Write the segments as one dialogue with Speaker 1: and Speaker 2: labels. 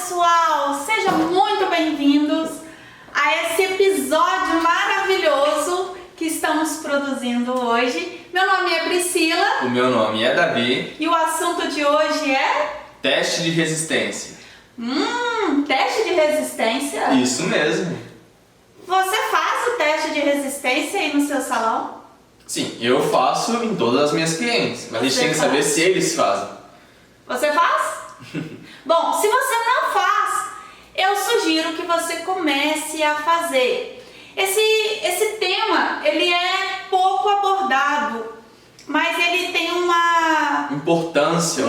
Speaker 1: pessoal! Sejam muito bem-vindos a esse episódio maravilhoso que estamos produzindo hoje. Meu nome é Priscila.
Speaker 2: O meu nome é Davi.
Speaker 1: E o assunto de hoje é...
Speaker 2: Teste de resistência.
Speaker 1: Teste de resistência?
Speaker 2: Isso mesmo.
Speaker 1: Você faz o teste de resistência aí no seu salão?
Speaker 2: Sim, eu faço em todas as minhas clientes, mas a gente tem que saber se eles fazem.
Speaker 1: Você faz? Bom, se você não faz, eu sugiro que você comece a fazer. Esse tema, ele é pouco abordado, mas ele tem uma importância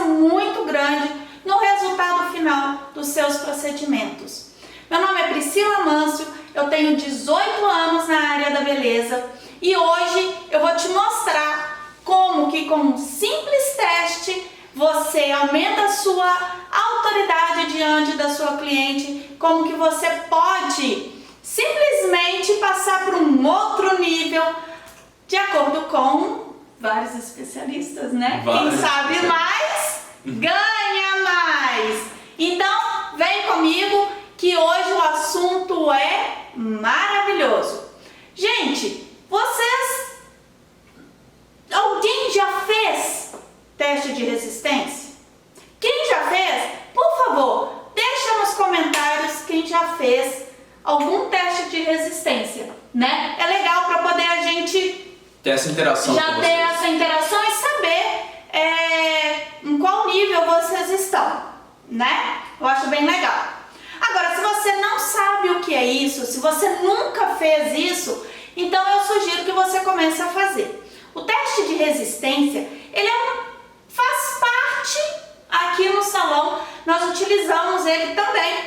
Speaker 1: muito grande no resultado final dos seus procedimentos. Meu nome é Priscila Mâncio, eu tenho 18 anos na área da beleza e hoje eu vou te mostrar como que com um simples teste você aumenta a sua autoridade diante da sua cliente, como que você pode simplesmente passar para um outro nível, de acordo com vários especialistas, né? Quem sabe mais, ganha mais! Então, vem comigo que hoje o assunto é maravilhoso. Gente, alguém já fez teste de resistência? Quem já fez, por favor, deixa nos comentários quem já fez algum teste de resistência, né? É legal para poder a gente
Speaker 2: ter essa interação
Speaker 1: e saber em qual nível vocês estão, né? Eu acho bem legal. Agora, se você não sabe o que é isso, se você nunca fez isso, então eu sugiro que você comece a fazer. O teste de resistência, ele faz parte aqui no salão, nós utilizamos ele também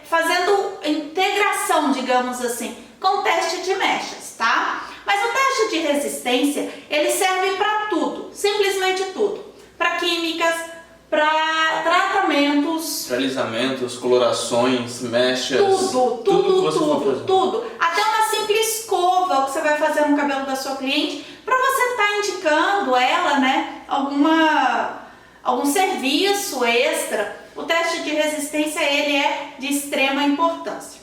Speaker 1: fazendo integração, digamos assim, com o teste de mechas, tá? Mas o teste de resistência, ele serve para tudo, simplesmente tudo. Para químicas, para tratamentos,
Speaker 2: para alisamentos, colorações, mechas,
Speaker 1: tudo. Até uma simples escova que você vai fazer no cabelo da sua cliente, para você estar indicando ela, né, algum serviço extra. O teste de resistência, ele é de extrema importância.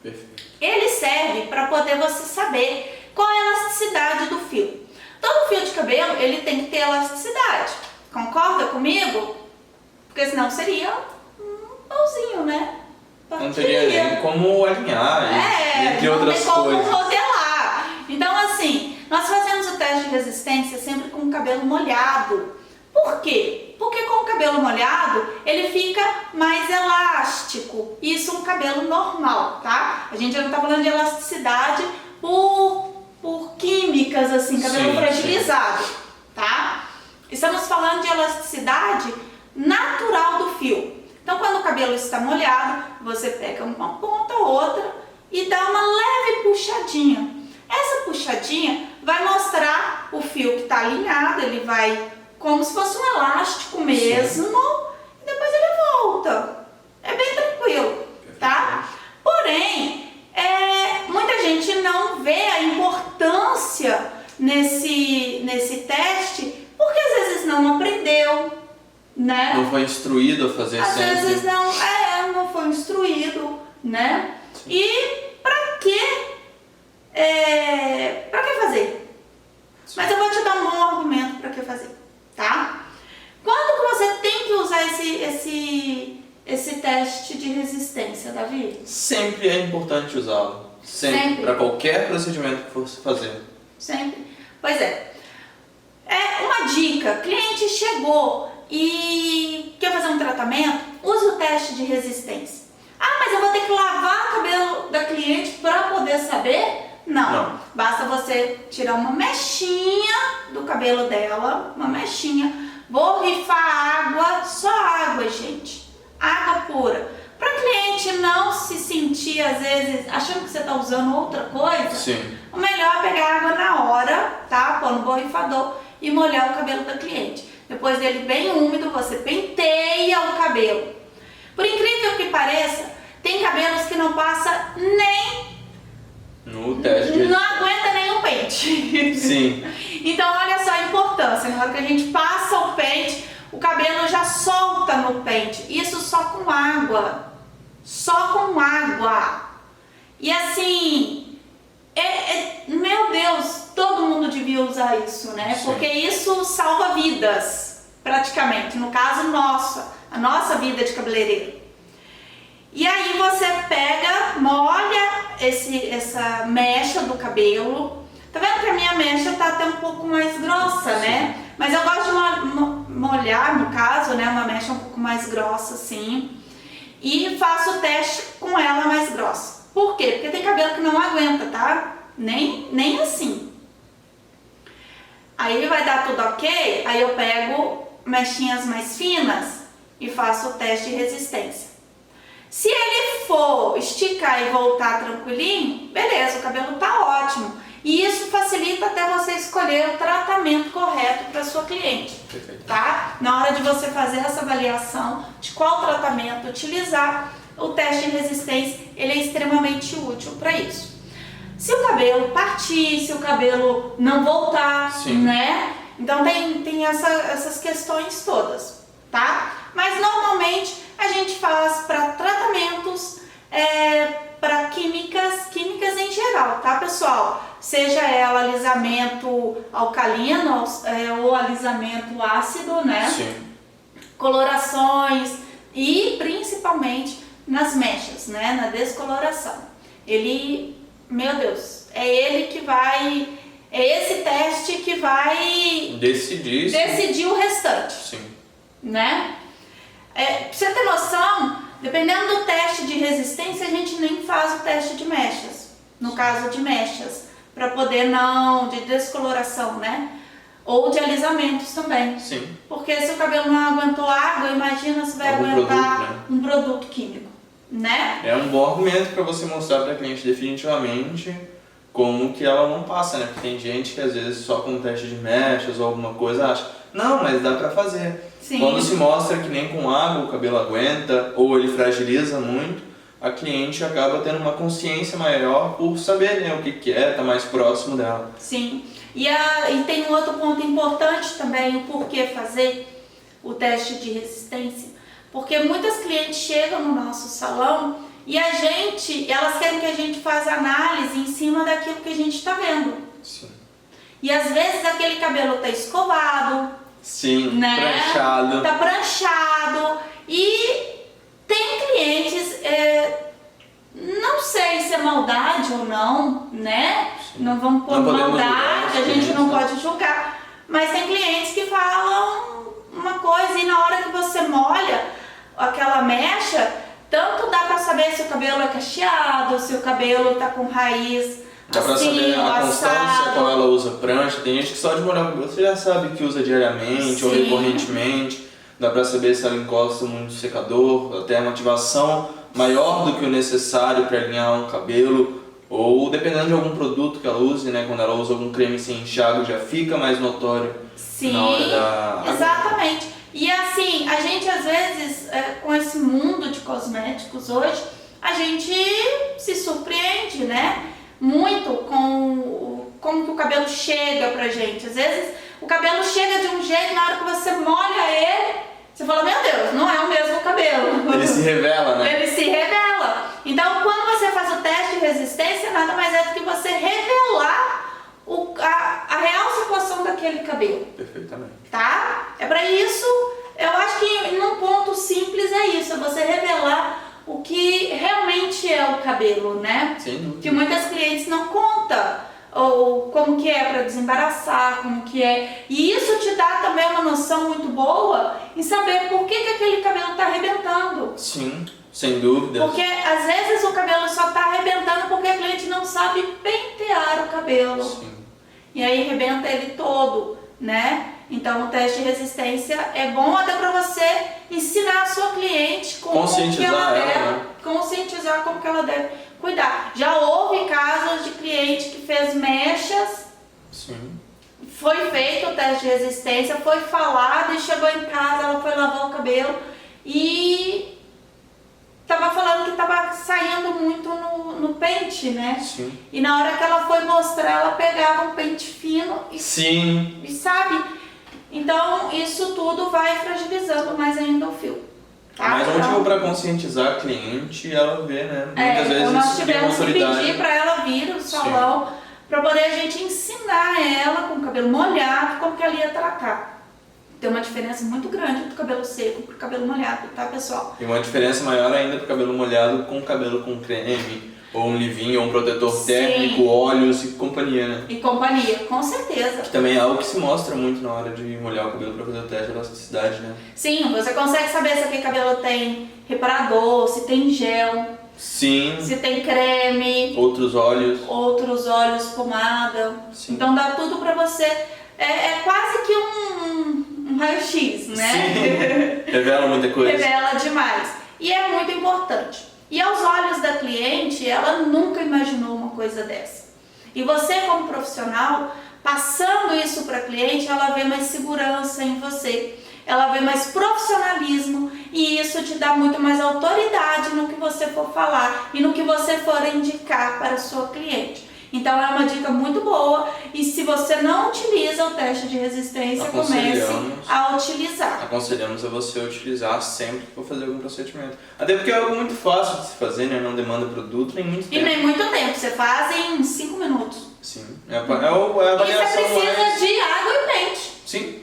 Speaker 2: Perfeito.
Speaker 1: Ele serve para poder você saber qual é a elasticidade do fio. Todo fio de cabelo, ele tem que ter elasticidade. Concorda comigo? Porque senão seria um pauzinho, né?
Speaker 2: Não teria nem como alinhar, entre outras coisas.
Speaker 1: Não tem como modelar. Então, assim, nós fazemos o teste de resistência sempre com o cabelo molhado. Por quê? Porque com o cabelo molhado, ele fica mais elástico. Isso é um cabelo normal, tá? A gente não tá falando de elasticidade por químicas, assim, cabelo fragilizado, tá? Estamos falando de elasticidade natural do fio. Então, quando o cabelo está molhado, você pega uma ponta ou outra e dá uma leve puxadinha. Essa puxadinha vai mostrar o fio que está alinhado, ele vai como se fosse um elástico mesmo, e depois ele volta. É bem tranquilo, tá? Porém, muita gente não vê a importância nesse teste, porque às vezes não aprendeu, né?
Speaker 2: Não foi instruído a fazer
Speaker 1: às
Speaker 2: sempre.
Speaker 1: Às vezes não foi instruído, né? Sim. E pra que fazer? Sim. Mas eu vou te dar um bom argumento pra que fazer, tá? Quando que você tem que usar esse teste de resistência, Davi?
Speaker 2: Sempre é importante usá-lo. Sempre. Para qualquer procedimento que for fazer.
Speaker 1: Sempre. Pois é. Uma dica, cliente chegou e quer fazer um tratamento, use o teste de resistência. Ah, mas eu vou ter que lavar o cabelo da cliente para poder saber? Não. Basta você tirar uma mechinha do cabelo dela, uma mechinha, borrifar água, só água, gente. Água pura. Para a cliente não se sentir, às vezes, achando que você está usando outra coisa,
Speaker 2: sim,
Speaker 1: o melhor é pegar água na hora, tá? Pôr no borrifador e molhar o cabelo da cliente. Depois dele bem úmido, você penteia o cabelo. Por incrível que pareça, tem cabelos que não passa nem...
Speaker 2: no teste.
Speaker 1: Não aguenta nem o pente.
Speaker 2: Sim.
Speaker 1: Então, olha só a importância. Na hora que a gente passa o pente, o cabelo já com água. Só com água. E assim, meu Deus, todo mundo devia usar isso, né?
Speaker 2: Sim.
Speaker 1: Porque isso salva vidas, praticamente. No caso, a nossa vida de cabeleireiro. E aí você pega, molha essa mecha do cabelo. Tá vendo que a minha mecha tá até um pouco mais grossa, né? Mas eu gosto de molhar, no caso, né? Uma mecha um pouco mais grossa, assim. E faço o teste com ela mais grossa. Por quê? Porque tem cabelo que não aguenta, tá? Nem assim. Aí vai dar tudo ok, aí eu pego mechinhas mais finas e faço o teste de resistência. Se ele for esticar e voltar tranquilinho, beleza, o cabelo tá ótimo. E isso facilita até você escolher o tratamento correto para sua cliente.
Speaker 2: Perfeito.
Speaker 1: Tá? Na hora de você fazer essa avaliação de qual tratamento utilizar, o teste de resistência ele é extremamente útil para isso. Se o cabelo partir, se o cabelo não voltar,
Speaker 2: Sim.
Speaker 1: né? Então tem essas questões todas, tá? Mas normalmente a gente faz para tratamentos, para químicas em geral, tá, pessoal? Seja ela alisamento alcalino ou alisamento ácido, né?
Speaker 2: Sim.
Speaker 1: Colorações e principalmente nas mechas, né? Na descoloração. Meu Deus, é esse teste que vai decidir o restante.
Speaker 2: Sim.
Speaker 1: Né? Pra você ter noção, dependendo do teste de resistência, a gente nem faz o teste de mechas. No caso de mechas, para poder de descoloração, né? Ou de alisamentos também.
Speaker 2: Sim.
Speaker 1: Porque se o cabelo não aguentou água, imagina se vai aguentar um produto químico, né?
Speaker 2: É um bom argumento para você mostrar para a cliente definitivamente como que ela não passa, né? Porque tem gente que às vezes só com teste de mechas ou alguma coisa acha, não, mas dá para fazer.
Speaker 1: Sim.
Speaker 2: Quando se mostra que nem com água o cabelo aguenta ou ele fragiliza muito, a cliente acaba tendo uma consciência maior por saber, né, o que tá mais próximo dela.
Speaker 1: Sim. E tem um outro ponto importante também, o porquê fazer o teste de resistência. Porque muitas clientes chegam no nosso salão e elas querem que a gente faça análise em cima daquilo que a gente está vendo.
Speaker 2: Sim.
Speaker 1: E às vezes aquele cabelo tá escovado.
Speaker 2: Sim,
Speaker 1: né?
Speaker 2: pranchado.
Speaker 1: Tá pranchado. E tem clientes, não sei se é maldade ou não, né?
Speaker 2: Sim.
Speaker 1: Não vamos pôr maldade, a gente não
Speaker 2: né?
Speaker 1: pode julgar. Mas tem clientes que falam uma coisa e na hora que você molha aquela mecha, tanto dá pra saber se o cabelo é cacheado, se o cabelo tá com raiz.
Speaker 2: Dá pra saber a constância quando ela usa prancha. Tem gente que só de molhar o cabelo você já sabe que usa diariamente ou recorrentemente. Dá pra saber se ela encosta muito no secador, até uma ativação maior do que o necessário para alinhar um cabelo. Ou dependendo de algum produto que ela use, né? Quando ela usa algum creme sem enxágue já fica mais notório.
Speaker 1: Sim,
Speaker 2: na hora da...
Speaker 1: exatamente. E assim, a gente às vezes, com esse mundo de cosméticos hoje, a gente se surpreende, né? Muito com como que o cabelo chega pra gente. Às vezes o cabelo chega de um jeito, na hora que você molha ele, você fala, meu Deus, não é o mesmo cabelo.
Speaker 2: Ele se revela, né?
Speaker 1: Ele se revela. Então quando você faz o teste de resistência, nada mais é do que você revelar a real situação daquele cabelo.
Speaker 2: Perfeitamente.
Speaker 1: Tá? É pra isso, eu acho que num ponto simples é isso, é você revelar o que realmente é o cabelo, né?
Speaker 2: Sem dúvida.
Speaker 1: Que muitas clientes não contam, ou como que é para desembaraçar, como que é. E isso te dá também uma noção muito boa em saber por que aquele cabelo tá arrebentando.
Speaker 2: Sim, sem dúvida.
Speaker 1: Porque às vezes o cabelo só tá arrebentando porque a cliente não sabe pentear o cabelo.
Speaker 2: Sim.
Speaker 1: E aí arrebenta ele todo, né? Então o teste de resistência é bom até para você ensinar a sua cliente como que ela deve conscientizar como que ela deve cuidar. Já houve casos de cliente que fez mechas,
Speaker 2: sim,
Speaker 1: foi feito o teste de resistência, foi falado e chegou em casa, ela foi lavar o cabelo e tava falando que tava saindo muito no pente, né?
Speaker 2: Sim.
Speaker 1: E na hora que ela foi mostrar, ela pegava um pente fino e sabe? Então, isso tudo vai fragilizando mais ainda o fio. Tá?
Speaker 2: Mais um motivo para conscientizar a cliente e ela ver, né? Muitas vezes
Speaker 1: então nós
Speaker 2: isso tem
Speaker 1: tivemos que
Speaker 2: autoridade.
Speaker 1: pedir para ela vir no salão para poder a gente ensinar ela com o cabelo molhado como que ela ia tratar. Tem uma diferença muito grande do cabelo seco pro cabelo molhado, tá, pessoal?
Speaker 2: E uma diferença maior ainda pro cabelo molhado com cabelo com creme, ou um leave-in, ou um protetor térmico, óleos e companhia, né?
Speaker 1: E companhia, com certeza.
Speaker 2: Que também é algo que se mostra muito na hora de molhar o cabelo para fazer o teste de elasticidade, né?
Speaker 1: Sim, você consegue saber se aquele cabelo tem reparador, se tem gel,
Speaker 2: Sim.
Speaker 1: se tem creme,
Speaker 2: Outros óleos,
Speaker 1: pomada.
Speaker 2: Sim.
Speaker 1: Então dá tudo pra você. É quase que um raio-x, né?
Speaker 2: Sim. Revela muita coisa.
Speaker 1: Revela demais. E é muito importante. E aos olhos da cliente, ela nunca imaginou uma coisa dessa. E você, como profissional, passando isso para a cliente, ela vê mais segurança em você. Ela vê mais profissionalismo e isso te dá muito mais autoridade no que você for falar e no que você for indicar para a sua cliente. Então é uma dica muito boa e se você não utiliza o teste de resistência, comece a utilizar.
Speaker 2: Aconselhamos a você utilizar sempre que for fazer algum procedimento. Até porque é algo muito fácil de se fazer, né? Não demanda produto nem muito tempo.
Speaker 1: E nem muito tempo, você faz em 5 minutos.
Speaker 2: Sim, é a avaliação.
Speaker 1: E você precisa
Speaker 2: mais...
Speaker 1: de água e pente.
Speaker 2: Sim.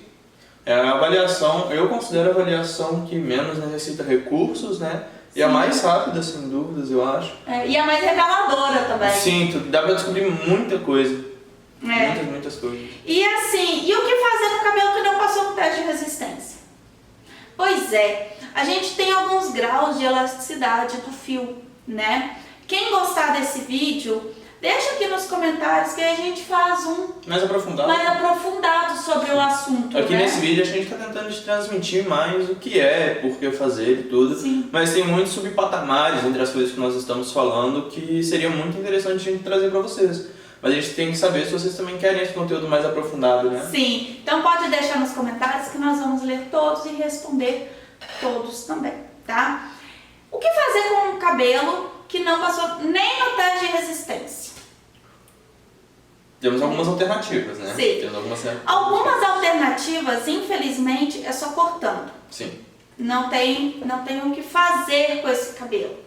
Speaker 2: É a avaliação, eu considero a avaliação que menos necessita recursos, né? E a mais rápida, sem dúvidas, eu acho.
Speaker 1: E a mais reveladora também.
Speaker 2: Sim, dá pra descobrir muita coisa. Muitas coisas.
Speaker 1: E assim, e o que fazer no cabelo que não passou no teste de resistência? Pois é, a gente tem alguns graus de elasticidade do fio, né? Quem gostar desse vídeo, deixa aqui nos comentários que a gente faz um
Speaker 2: mais aprofundado
Speaker 1: sobre o assunto.
Speaker 2: Aqui
Speaker 1: né?
Speaker 2: nesse vídeo a gente está tentando te transmitir mais o que é, por que fazer e tudo.
Speaker 1: Sim.
Speaker 2: Mas tem muitos subpatamares entre as coisas que nós estamos falando que seria muito interessante a gente trazer para vocês. Mas a gente tem que saber se vocês também querem esse conteúdo mais aprofundado, né?
Speaker 1: Sim, então pode deixar nos comentários que nós vamos ler todos e responder todos também, tá? O que fazer com um cabelo que não passou nem no teste de resistência?
Speaker 2: Temos algumas alternativas, né?
Speaker 1: Sim.
Speaker 2: Temos
Speaker 1: algumas alternativas, infelizmente, é só cortando.
Speaker 2: Sim.
Speaker 1: Não tem o que fazer com esse cabelo.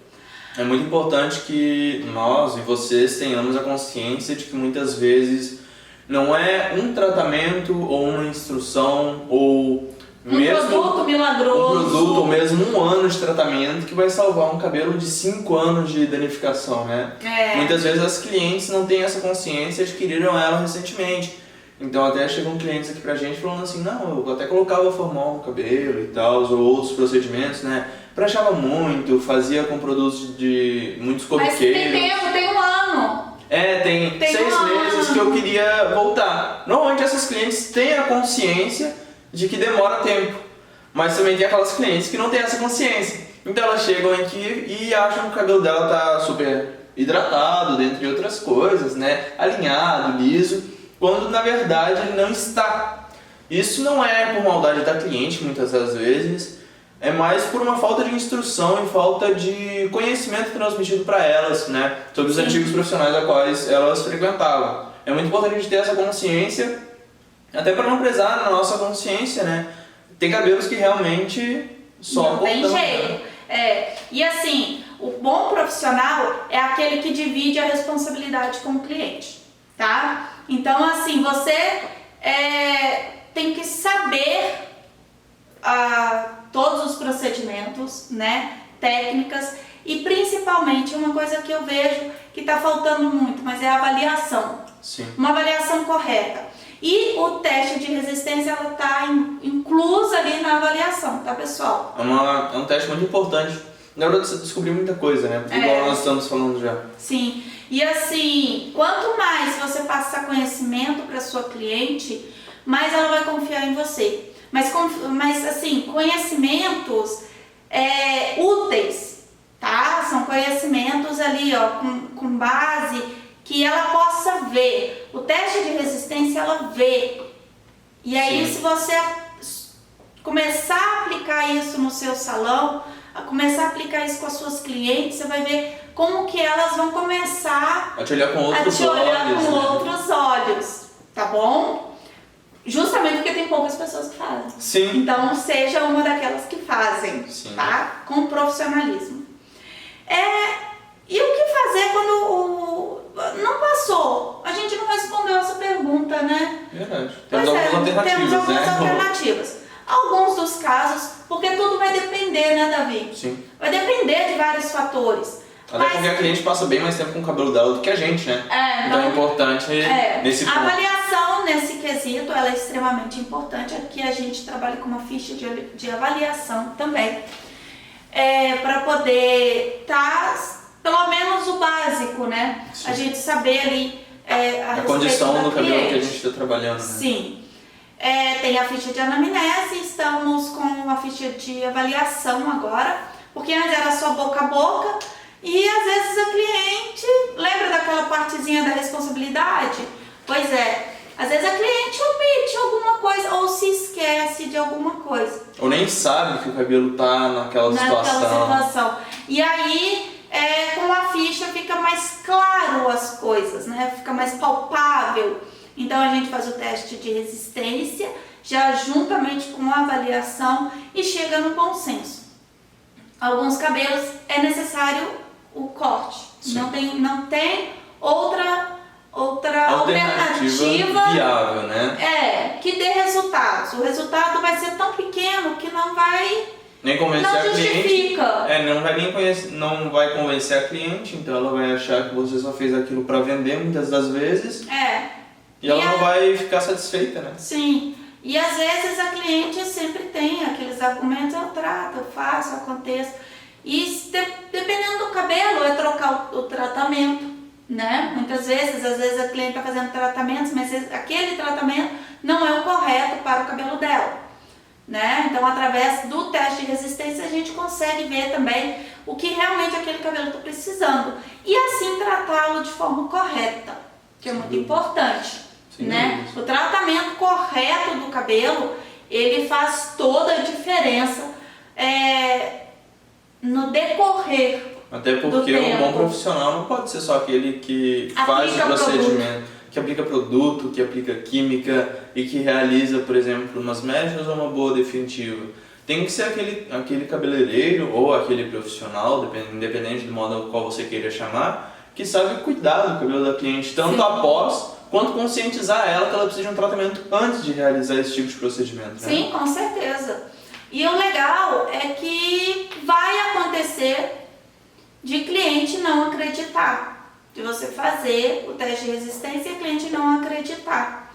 Speaker 2: É muito importante que nós e vocês tenhamos a consciência de que muitas vezes não é um tratamento ou uma instrução ou
Speaker 1: produto milagroso.
Speaker 2: Um produto ou mesmo 1 ano de tratamento que vai salvar um cabelo de 5 anos de danificação, né? Muitas vezes as clientes não têm essa consciência e adquiriram ela recentemente. Então até chegam clientes aqui pra gente falando assim, não, eu até colocava formol no cabelo e tal, ou outros procedimentos, né? Pranchava muito, fazia com produtos de muitos corriqueiros.
Speaker 1: Mas tem tempo, tem 1 ano.
Speaker 2: Tem 6 meses que eu queria voltar. Normalmente essas clientes têm a consciência de que demora tempo, mas também tem aquelas clientes que não têm essa consciência. Então elas chegam aqui e acham que o cabelo dela tá super hidratado, dentre outras coisas, né? Alinhado, liso, quando na verdade ele não está. Isso não é por maldade da cliente, muitas das vezes, é mais por uma falta de instrução e falta de conhecimento transmitido para elas, né? Sobre os antigos profissionais a quais elas frequentavam. É muito importante a gente ter essa consciência, até para não prezar na nossa consciência, né? Tem cabelos que realmente só
Speaker 1: não tem jeito. E assim, o bom profissional é aquele que divide a responsabilidade com o cliente, tá? Então assim, você tem que saber todos os procedimentos, né? Técnicas e principalmente uma coisa que eu vejo que está faltando muito, mas é a avaliação.
Speaker 2: Sim.
Speaker 1: Uma avaliação correta. E o teste de resistência, ela está inclusa ali na avaliação, tá, pessoal?
Speaker 2: É um teste muito importante. Na verdade, você descobriu muita coisa, né? Igual nós estamos falando já.
Speaker 1: Sim. E assim, quanto mais você passar conhecimento para sua cliente, mais ela vai confiar em você. Mas assim, conhecimentos úteis, tá? São conhecimentos ali, ó, com base que ela possa ver. O teste de resistência ela vê. E aí, se você começar a aplicar isso no seu salão, começar a aplicar isso com as suas clientes, você vai ver como que elas vão começar
Speaker 2: a te olhar com outros olhos,
Speaker 1: outros olhos, tá bom? Justamente porque tem poucas pessoas que fazem.
Speaker 2: Sim.
Speaker 1: Então, seja uma daquelas que fazem,
Speaker 2: Sim.
Speaker 1: tá? Com profissionalismo. E o que fazer quando não passou? A gente não respondeu essa pergunta, né?
Speaker 2: Verdade. Temos algumas alternativas,
Speaker 1: temos algumas
Speaker 2: né?
Speaker 1: alternativas. Alguns dos casos, porque tudo vai depender, né, Davi?
Speaker 2: Sim.
Speaker 1: Vai depender de vários fatores.
Speaker 2: Até porque a cliente passa bem mais tempo com o cabelo dela do que a gente, né? Então é importante nesse ponto.
Speaker 1: A avaliação nesse quesito, ela é extremamente importante. Aqui a gente trabalha com uma ficha de avaliação também. Para poder pelo menos o básico, né?
Speaker 2: Sim.
Speaker 1: A gente saber ali
Speaker 2: a condição do cabelo
Speaker 1: cliente.
Speaker 2: que a gente está trabalhando, né?
Speaker 1: Sim. Tem a ficha de anamnese, estamos com a ficha de avaliação agora, porque antes era só boca a boca e às vezes a cliente, lembra daquela partezinha da responsabilidade? Pois às vezes a cliente omite alguma coisa ou se esquece de alguma coisa.
Speaker 2: Ou nem sabe que o cabelo tá naquela situação.
Speaker 1: E aí, com a ficha fica mais claro as coisas, né? Fica mais palpável. Então a gente faz o teste de resistência, já juntamente com a avaliação e chega no bom senso. Alguns cabelos é necessário o corte. Não tem outra alternativa
Speaker 2: viável, né?
Speaker 1: Que dê resultados. O resultado vai ser tão pequeno que não vai
Speaker 2: nem convencer a cliente.
Speaker 1: Não
Speaker 2: não vai convencer a cliente, então ela vai achar que você só fez aquilo para vender muitas das vezes. E ela não vai ficar satisfeita, né?
Speaker 1: Sim. E às vezes a cliente sempre tem aqueles argumentos, eu trato, eu faço, aconteço. E dependendo do cabelo, é trocar o tratamento, né? Muitas vezes, às vezes a cliente está fazendo tratamentos, mas aquele tratamento não é o correto para o cabelo dela, né? Então, através do teste de resistência, a gente consegue ver também o que realmente aquele cabelo está precisando. E assim tratá-lo de forma correta, que é muito importante, né? O tratamento correto do cabelo, ele faz toda a diferença no decorrer.
Speaker 2: Até porque um bom profissional não pode ser só aquele que faz o procedimento, que aplica produto, que aplica química e que realiza, por exemplo, umas mechas ou uma boa definitiva. Tem que ser aquele cabeleireiro ou aquele profissional, independente do modo ao qual você queira chamar, que sabe cuidar do cabelo da cliente, tanto após quanto conscientizar ela que ela precisa de um tratamento antes de realizar esse tipo de procedimento. Né?
Speaker 1: Sim, com certeza. E o legal é que vai acontecer de cliente não acreditar, de você fazer o teste de resistência e a cliente não acreditar.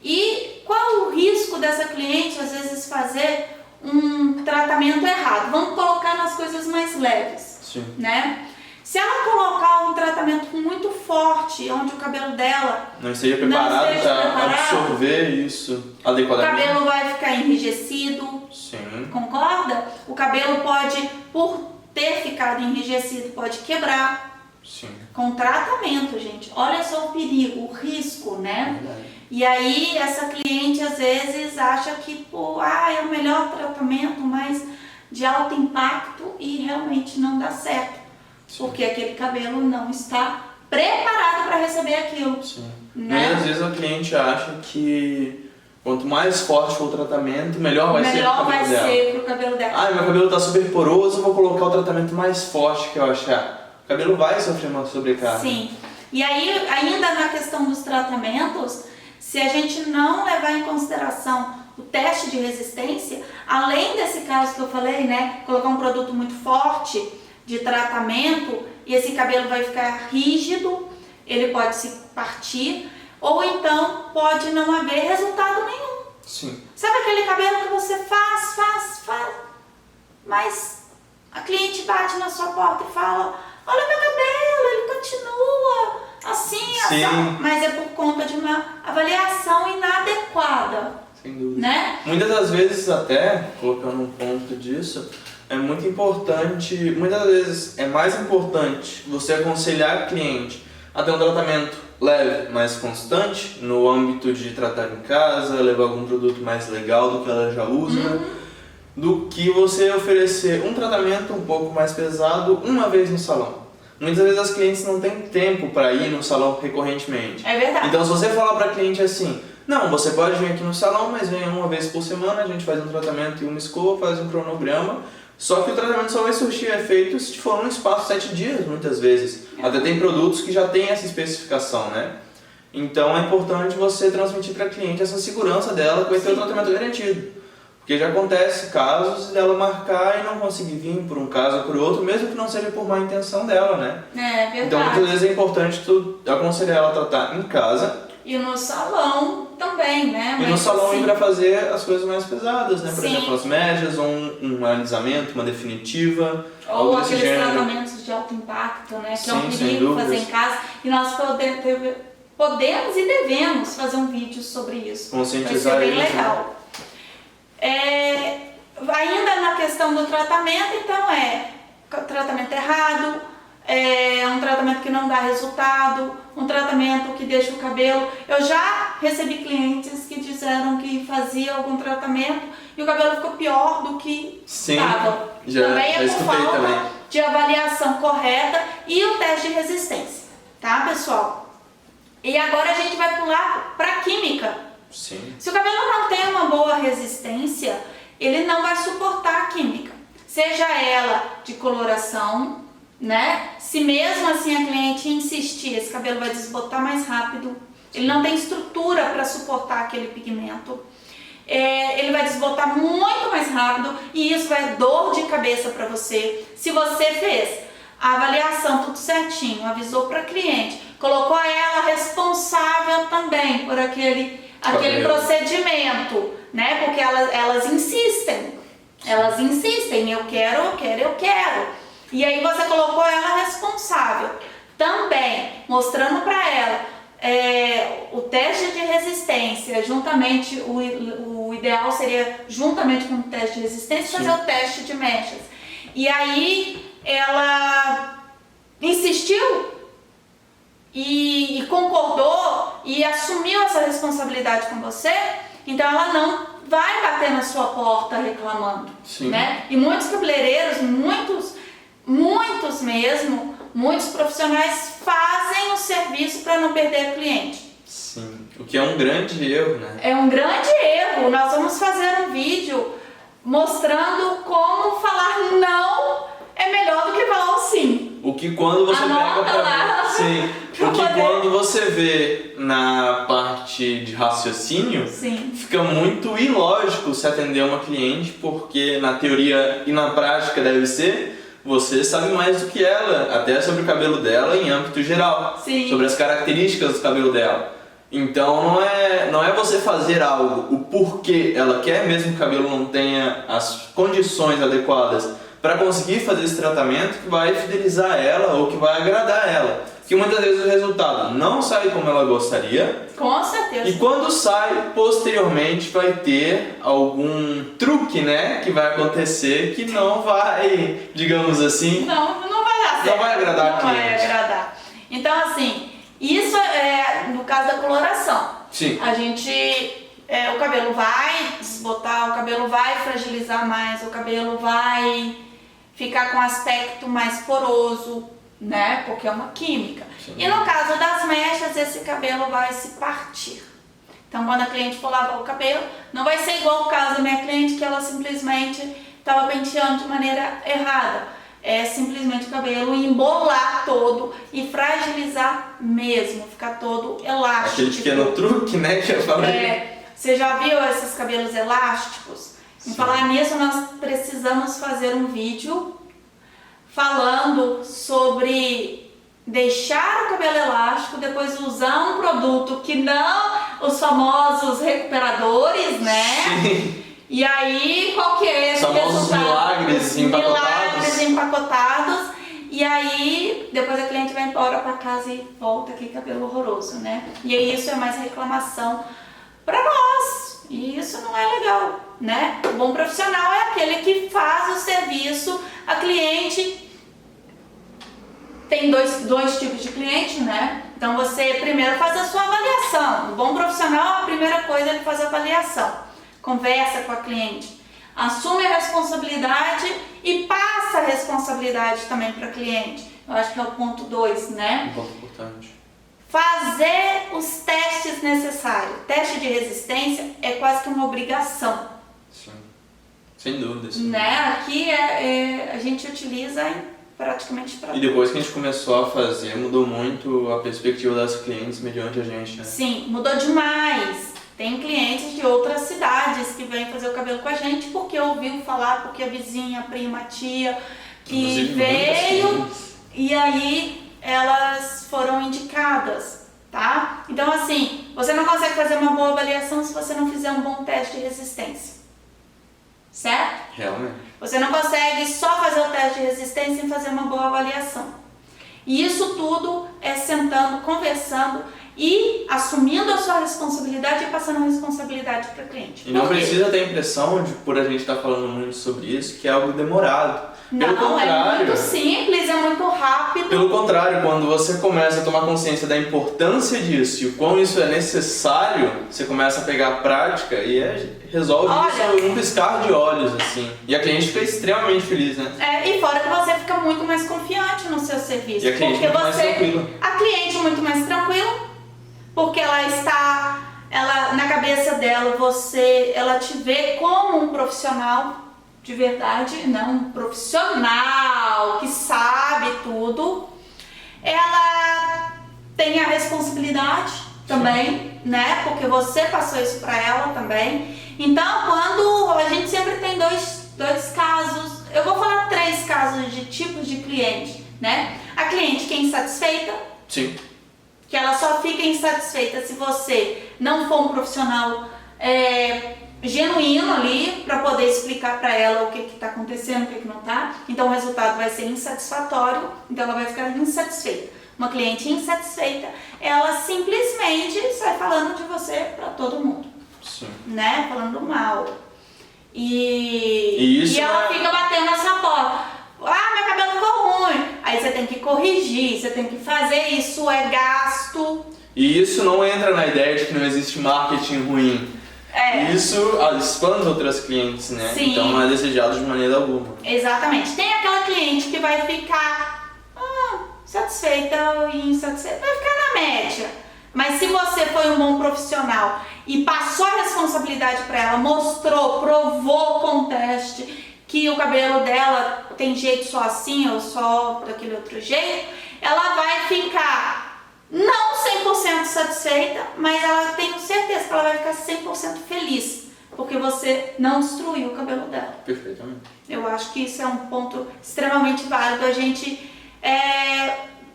Speaker 1: E qual o risco dessa cliente, às vezes, fazer um tratamento errado? Vamos colocar nas coisas mais leves, né? Se ela colocar um tratamento muito forte, onde o cabelo dela
Speaker 2: não esteja preparado para absorver isso adequadamente,
Speaker 1: o cabelo vai ficar enrijecido.
Speaker 2: Sim.
Speaker 1: Concorda? O cabelo pode, por ter ficado enrijecido, pode quebrar.
Speaker 2: Sim.
Speaker 1: Com tratamento, gente. Olha só o perigo, o risco, né? E aí essa cliente às vezes acha que é o melhor tratamento, mas de alto impacto e realmente não dá certo. Porque aquele cabelo não está preparado para receber aquilo.
Speaker 2: Sim.
Speaker 1: Né?
Speaker 2: Muitas vezes a cliente acha que quanto mais forte for o tratamento, melhor vai ser pro cabelo dela.
Speaker 1: Meu
Speaker 2: cabelo está super poroso, eu vou colocar o tratamento mais forte que eu achar. O cabelo vai sofrer uma sobrecarga.
Speaker 1: Sim. E aí, ainda na questão dos tratamentos, se a gente não levar em consideração o teste de resistência, além desse caso que eu falei, né, colocar um produto muito forte de tratamento e esse cabelo vai ficar rígido, ele pode se partir, ou então pode não haver resultado nenhum.
Speaker 2: Sim.
Speaker 1: Sabe aquele cabelo que você faz, mas a cliente bate na sua porta e fala, olha meu cabelo, ele continua assim, assim, mas é por conta de uma avaliação inadequada.
Speaker 2: Sem dúvida.
Speaker 1: Né?
Speaker 2: Muitas das vezes, até, colocando um ponto disso, é muito importante, muitas vezes é mais importante você aconselhar o cliente a ter um tratamento leve, mais constante, no âmbito de tratar em casa, levar algum produto mais legal do que ela já usa, do que você oferecer um tratamento um pouco mais pesado uma vez no salão. Muitas vezes as clientes não têm tempo para ir no salão recorrentemente.
Speaker 1: É verdade.
Speaker 2: Então se você falar para a cliente assim, Não, você pode vir aqui no salão, mas venha uma vez por semana, a gente faz um tratamento e uma escova, faz um cronograma. Só que o tratamento só vai surtir efeito se for num espaço 7 dias, muitas vezes. Até tem produtos que já têm essa especificação, né? Então é importante você transmitir para a cliente essa segurança dela que vai ter o tratamento garantido. Porque já acontece casos dela marcar e não conseguir vir por um caso ou por outro, mesmo que não seja por má intenção dela, né?
Speaker 1: É verdade.
Speaker 2: Então muitas vezes é importante tu aconselhar ela a tratar em casa.
Speaker 1: E no salão também, né?
Speaker 2: E no salão ir para fazer as coisas mais pesadas, né? Por
Speaker 1: Sim.
Speaker 2: exemplo, as médias, ou um alisamento, uma definitiva.
Speaker 1: Ou
Speaker 2: desse
Speaker 1: aqueles
Speaker 2: gênero.
Speaker 1: tratamentos de alto impacto, né? Que é um
Speaker 2: Sim, sem
Speaker 1: perigo fazer
Speaker 2: dúvidas.
Speaker 1: em casa. E nós podemos e devemos fazer um vídeo sobre isso.
Speaker 2: Conscientizar
Speaker 1: vai ser bem
Speaker 2: eles, né?
Speaker 1: legal. Ainda na questão do tratamento, então tratamento errado, um tratamento que não dá resultado, um tratamento que deixa o cabelo. Eu já recebi clientes que disseram que fazia algum tratamento e o cabelo ficou pior do que estava. Também é por falta de avaliação correta e o teste de resistência, tá, pessoal? E agora a gente vai pular para a química.
Speaker 2: Sim.
Speaker 1: Se o cabelo não tem uma boa resistência, ele não vai suportar a química, seja ela de coloração, né? Se mesmo assim a cliente insistir, esse cabelo vai desbotar mais rápido, ele não tem estrutura para suportar aquele pigmento, ele vai desbotar muito mais rápido e isso vai dor de cabeça para você. Se você fez a avaliação tudo certinho, avisou para a cliente, colocou ela responsável também por aquele procedimento, né? Porque elas insistem, eu quero. E aí você colocou ela responsável, também mostrando para ela o teste de resistência, juntamente, o ideal seria, juntamente com o teste de resistência, fazer o teste de mechas. E aí ela insistiu e concordou e assumiu essa responsabilidade com você, então ela não vai bater na sua porta reclamando, né? E muitos cabeleireiros, muitos profissionais fazem o serviço para não perder a cliente.
Speaker 2: Sim, o que é um grande erro, né?
Speaker 1: É um grande erro. Nós vamos fazer um vídeo mostrando como falar não é melhor do que falar o sim.
Speaker 2: O que quando você pega pra ver, sim, o que quando você vê na parte de raciocínio, fica muito ilógico se atender uma cliente, porque na teoria e na prática deve ser, você sabe mais do que ela, até sobre o cabelo dela em âmbito geral, sobre as características do cabelo dela. Então não é você fazer algo, o porquê ela quer, mesmo que o cabelo não tenha as condições adequadas para conseguir fazer esse tratamento, que vai fidelizar ela ou que vai agradar ela. Porque muitas vezes o resultado não sai como ela gostaria.
Speaker 1: Com certeza.
Speaker 2: E quando sai, posteriormente vai ter algum truque, né, que vai acontecer que não vai, digamos assim...
Speaker 1: Não vai dar certo.
Speaker 2: Não vai agradar a cliente.
Speaker 1: Não vai agradar. Então, assim, isso é no caso da coloração.
Speaker 2: Sim.
Speaker 1: A gente... o cabelo vai desbotar, o cabelo vai fragilizar mais, o cabelo vai ficar com aspecto mais poroso, né? Porque é uma química.
Speaker 2: Sim.
Speaker 1: E no caso das mechas, esse cabelo vai se partir. Então, quando a cliente for lavar o cabelo, não vai ser igual o caso da minha cliente, que ela simplesmente estava penteando de maneira errada. É simplesmente o cabelo embolar todo e fragilizar mesmo, ficar todo elástico.
Speaker 2: Aquele pequeno truque, né, que eu falei.
Speaker 1: Você já viu esses cabelos elásticos? Em falar nisso, nós precisamos fazer um vídeo falando sobre deixar o cabelo elástico, depois usar um produto que não os famosos recuperadores, né?
Speaker 2: Sim.
Speaker 1: E aí, qual que é esse
Speaker 2: famosos milagres empacotados.
Speaker 1: Milagres empacotados. E aí, depois a cliente vai embora para casa e volta aquele cabelo horroroso, né? E aí isso é mais reclamação para nós. E isso não é legal, né? O bom profissional é aquele que faz o serviço. A cliente tem dois tipos de cliente, né? Então você primeiro faz a sua avaliação. O bom profissional, a primeira coisa é ele faz a avaliação. Conversa com a cliente, assume a responsabilidade e passa a responsabilidade também para a cliente. Eu acho que é o ponto 2, né?
Speaker 2: Um ponto importante.
Speaker 1: fazer os testes necessários. Teste de resistência é quase que uma obrigação.
Speaker 2: Sim. Sem dúvida.
Speaker 1: Né? Aqui a gente utiliza praticamente para
Speaker 2: E depois que a gente começou a fazer, mudou muito a perspectiva das clientes mediante a gente, né?
Speaker 1: Sim, mudou demais. Tem clientes de outras cidades que vêm fazer o cabelo com a gente porque ouviu falar, porque a vizinha, a prima, a tia que
Speaker 2: Inclusive,
Speaker 1: veio e aí elas foram indicadas, tá? Então assim, você não consegue fazer uma boa avaliação se você não fizer um bom teste de resistência, certo?
Speaker 2: Realmente.
Speaker 1: Você não consegue só fazer o teste de resistência sem fazer uma boa avaliação. E isso tudo é sentando, conversando e assumindo a sua responsabilidade e passando a responsabilidade para o cliente.
Speaker 2: E não precisa ter a impressão de, por a gente estar falando muito sobre isso, que é algo demorado. Pelo
Speaker 1: Não,
Speaker 2: contrário,
Speaker 1: é muito simples, é muito rápido.
Speaker 2: Pelo contrário, quando você começa a tomar consciência da importância disso e o quão isso é necessário, você começa a pegar a prática e resolve isso num piscar de olhos, assim. E a cliente fica extremamente feliz, né?
Speaker 1: E fora que você fica muito mais confiante no seu serviço.
Speaker 2: E a cliente muito mais tranquila.
Speaker 1: A cliente muito mais tranquila, porque ela está, na cabeça dela, ela te vê como um profissional de verdade, não um profissional que sabe tudo. Ela tem a responsabilidade também, né? Porque você passou isso para ela também. Então, quando a gente sempre tem dois casos, eu vou falar 3 casos de tipos de cliente, né? A cliente que é insatisfeita.
Speaker 2: Sim.
Speaker 1: Que ela só fica insatisfeita se você não for um profissional genuíno ali para poder explicar para ela o que está acontecendo, o que não está. Então o resultado vai ser insatisfatório, então ela vai ficar insatisfeita. Uma cliente insatisfeita, ela simplesmente sai falando de você para todo mundo.
Speaker 2: Sim.
Speaker 1: Né? Falando mal. E ela fica batendo na sua porta. Ah, meu cabelo ficou ruim. Aí você tem que corrigir, você tem que fazer, isso é gasto.
Speaker 2: E isso não entra na ideia de que não existe marketing ruim. Isso espanta outras clientes, né?
Speaker 1: Sim.
Speaker 2: Então não é desejado de maneira alguma.
Speaker 1: Exatamente. Tem aquela cliente que vai ficar satisfeita e insatisfeita, vai ficar na média. Mas se você foi um bom profissional e passou a responsabilidade para ela, mostrou, provou com o teste que o cabelo dela tem jeito só assim ou só daquele outro jeito, ela vai ficar não 100% satisfeita, mas ela tenho certeza que ela vai ficar 100% feliz, porque você não destruiu o cabelo dela.
Speaker 2: Perfeitamente.
Speaker 1: Eu acho que isso é um ponto extremamente válido. A gente,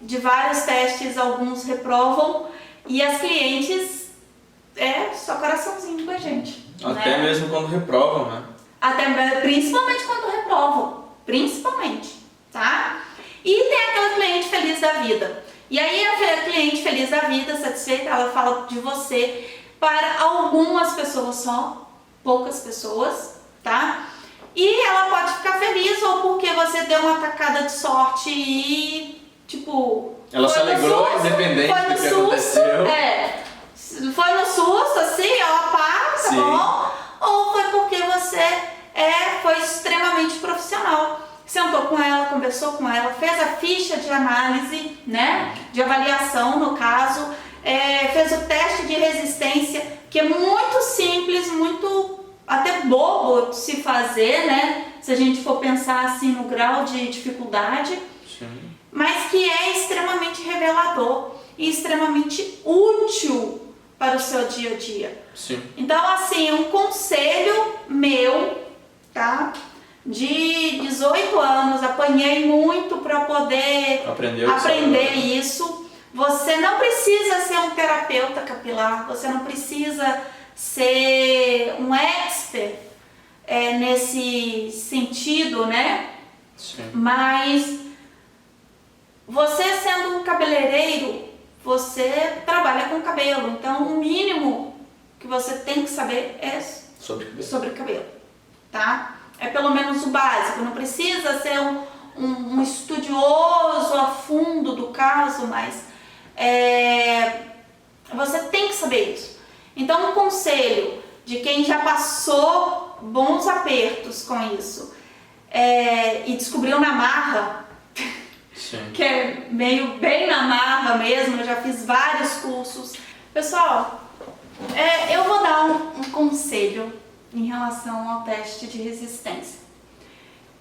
Speaker 1: de vários testes, alguns reprovam e as clientes, só coraçãozinho com a gente.
Speaker 2: Até mesmo quando reprovam, né?
Speaker 1: Principalmente quando reprovam, principalmente, tá? E tem aquela cliente feliz da vida. E aí a cliente feliz da vida, satisfeita, ela fala de você para algumas pessoas só, poucas pessoas, tá? E ela pode ficar feliz ou porque você deu uma tacada de sorte e, tipo...
Speaker 2: Ela se alegrou, independente do que aconteceu.
Speaker 1: Foi no susto, assim, ela tá bom? Ou foi porque você foi extremamente profissional. Sentou com ela, conversou com ela, fez a ficha de análise, né? De avaliação, no caso, fez o teste de resistência, que é muito simples, muito até bobo de se fazer, né? Se a gente for pensar assim no grau de dificuldade.
Speaker 2: Sim.
Speaker 1: Mas que é extremamente revelador e extremamente útil para o seu dia a dia.
Speaker 2: Sim.
Speaker 1: Então, assim, um conselho meu, tá? De 18 anos, apanhei muito para poder aprender isso. Você não precisa ser um terapeuta capilar, você não precisa ser um expert nesse sentido, né?
Speaker 2: Sim.
Speaker 1: Mas você sendo um cabeleireiro, você trabalha com cabelo, então o mínimo que você tem que saber é sobre cabelo, tá? É pelo menos o básico, não precisa ser um estudioso a fundo do caso, mas você tem que saber isso. Então, um conselho de quem já passou bons apertos com isso e descobriu na marra,
Speaker 2: Sim.
Speaker 1: que é meio bem na marra mesmo, eu já fiz vários cursos. Pessoal, eu vou dar um conselho em relação ao teste de resistência.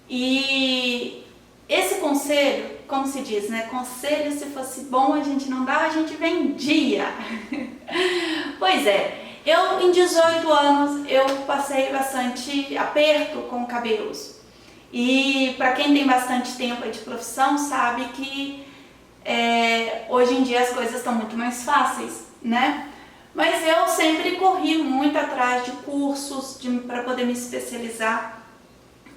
Speaker 1: E esse conselho, como se diz, né? Conselho, se fosse bom a gente não dá, a gente vendia. Pois é, eu em 18 anos eu passei bastante aperto com cabelos. E para quem tem bastante tempo aí de profissão sabe que hoje em dia as coisas estão muito mais fáceis, né? Mas eu sempre corri muito atrás de cursos para poder me especializar.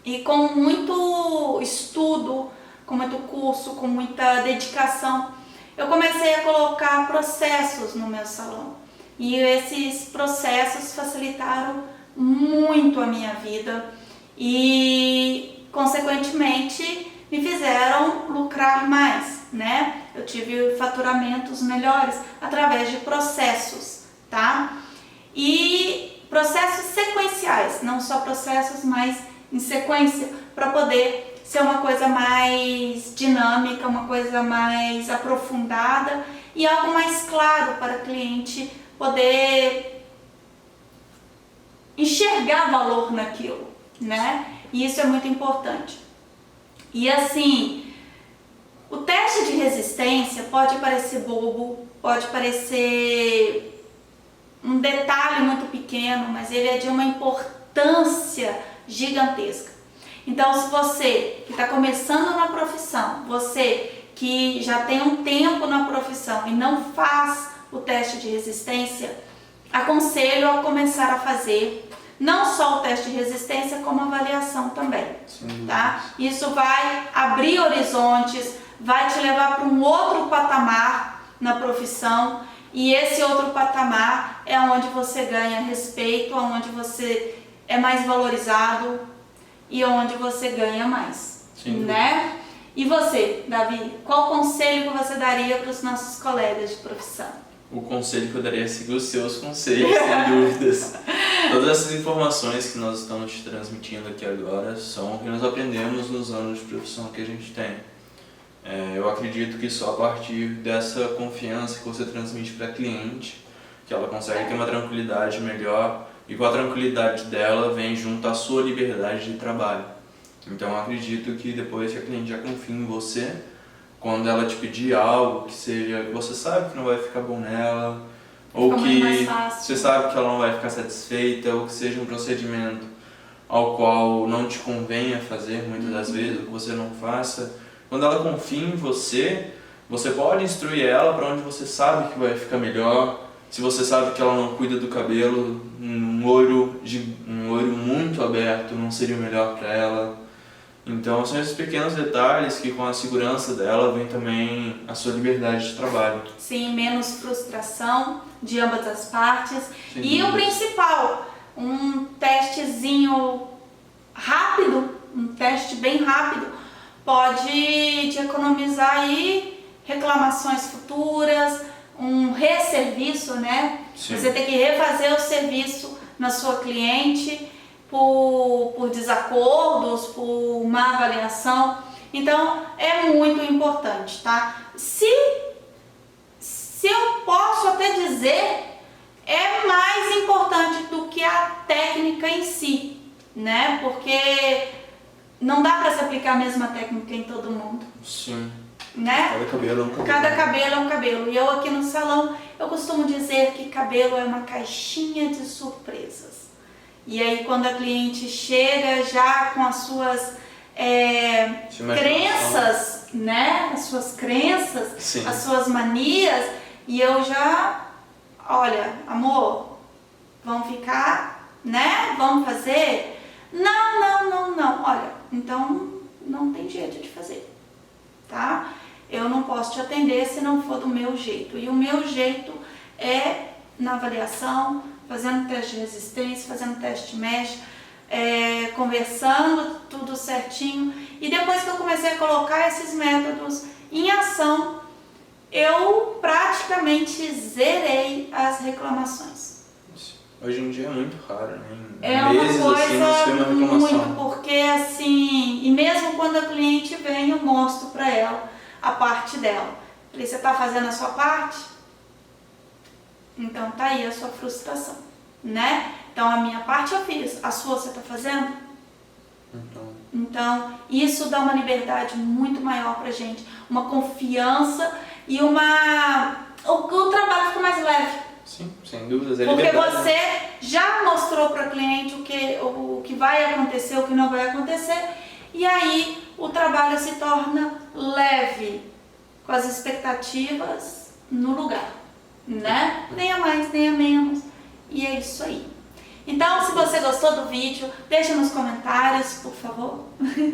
Speaker 1: E com muito estudo, com muito curso, com muita dedicação, eu comecei a colocar processos no meu salão. E esses processos facilitaram muito a minha vida e, consequentemente, me fizeram lucrar mais, né? Eu tive faturamentos melhores através de processos, tá? E processos sequenciais, não só processos, mas em sequência, para poder ser uma coisa mais dinâmica, uma coisa mais aprofundada e algo mais claro para o cliente poder enxergar valor naquilo, né? E isso é muito importante. E assim, o teste de resistência pode parecer bobo, pode parecer um detalhe muito pequeno, mas ele é de uma importância gigantesca. Então, se você que está começando na profissão, você que já tem um tempo na profissão e não faz o teste de resistência, aconselho a começar a fazer não só o teste de resistência, como a avaliação também.
Speaker 2: Sim.
Speaker 1: Tá? Isso vai abrir horizontes, vai te levar para um outro patamar na profissão, e esse outro patamar é onde você ganha respeito, onde você é mais valorizado e onde você ganha mais,
Speaker 2: Sim.
Speaker 1: né? E você, Davi, qual conselho que você daria para os nossos colegas de profissão?
Speaker 2: O conselho que eu daria é seguir os seus conselhos, sem dúvidas. Todas essas informações que nós estamos te transmitindo aqui agora são o que nós aprendemos nos anos de profissão que a gente tem. Eu acredito que só a partir dessa confiança que você transmite para a cliente, que ela consegue ter uma tranquilidade melhor, e com a tranquilidade dela vem junto a sua liberdade de trabalho. Então eu acredito que depois que a cliente já confia em você, quando ela te pedir algo que seja, você sabe que não vai ficar bom nela, ou que você sabe que ela não vai ficar satisfeita, ou que seja um procedimento ao qual não te convenha fazer muitas das vezes, ou que você não faça, quando ela confia em você, você pode instruir ela para onde você sabe que vai ficar melhor. Se você sabe que ela não cuida do cabelo, um olho muito aberto não seria o melhor para ela. Então são esses pequenos detalhes que com a segurança dela vem também a sua liberdade de trabalho.
Speaker 1: Sim, menos frustração de ambas as partes.
Speaker 2: Sem
Speaker 1: e
Speaker 2: dúvidas.
Speaker 1: O principal, um testezinho rápido, um teste bem rápido, pode te economizar aí reclamações futuras, um resserviço, né?
Speaker 2: Sim.
Speaker 1: Você tem que refazer o serviço na sua cliente por desacordos, por má avaliação. Então, é muito importante, tá? Se eu posso até dizer, é mais importante do que a técnica em si, né? Porque não dá para se aplicar a mesma técnica em todo mundo.
Speaker 2: Sim.
Speaker 1: Né?
Speaker 2: Cada cabelo é um cabelo.
Speaker 1: Cada cabelo é um cabelo. E eu aqui no salão, eu costumo dizer que cabelo é uma caixinha de surpresas. E aí quando a cliente chega já com as suas crenças, né? As suas crenças,
Speaker 2: Sim.
Speaker 1: as suas manias, e eu já, olha, amor, vamos ficar, né? Vamos fazer? Não. Olha, então não tem jeito de fazer, tá? Eu não posso te atender se não for do meu jeito. E o meu jeito é na avaliação, fazendo teste de resistência, fazendo teste mesh, conversando tudo certinho. E depois que eu comecei a colocar esses métodos em ação, eu praticamente zerei as reclamações.
Speaker 2: Hoje em dia é muito raro, né?
Speaker 1: É uma
Speaker 2: Meses,
Speaker 1: coisa
Speaker 2: assim, não se vê uma reclamação.
Speaker 1: muito, porque assim, e mesmo quando a cliente vem, eu mostro para ela a parte dela. Falei, você tá fazendo a sua parte? Então tá aí a sua frustração, né? Então a minha parte eu fiz, a sua você tá fazendo? Então isso dá uma liberdade muito maior pra gente, uma confiança e o trabalho fica mais leve.
Speaker 2: Sim, sem dúvidas.
Speaker 1: Porque você já mostrou para o cliente o que vai acontecer, o que não vai acontecer, e aí o trabalho se torna leve, com as expectativas no lugar, né? Nem a mais, nem a menos, e é isso aí. Então, se você gostou do vídeo, deixa nos comentários, por favor.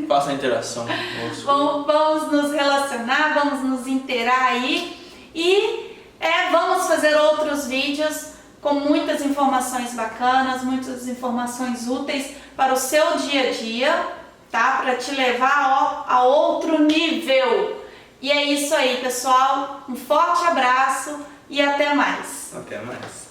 Speaker 2: Faça a interação.
Speaker 1: Vamos nos relacionar, vamos nos inteirar aí, e vamos fazer outros vídeos com muitas informações bacanas, muitas informações úteis para o seu dia a dia, tá? Para te levar a outro nível. E é isso aí, pessoal. Um forte abraço e até mais.
Speaker 2: Até mais.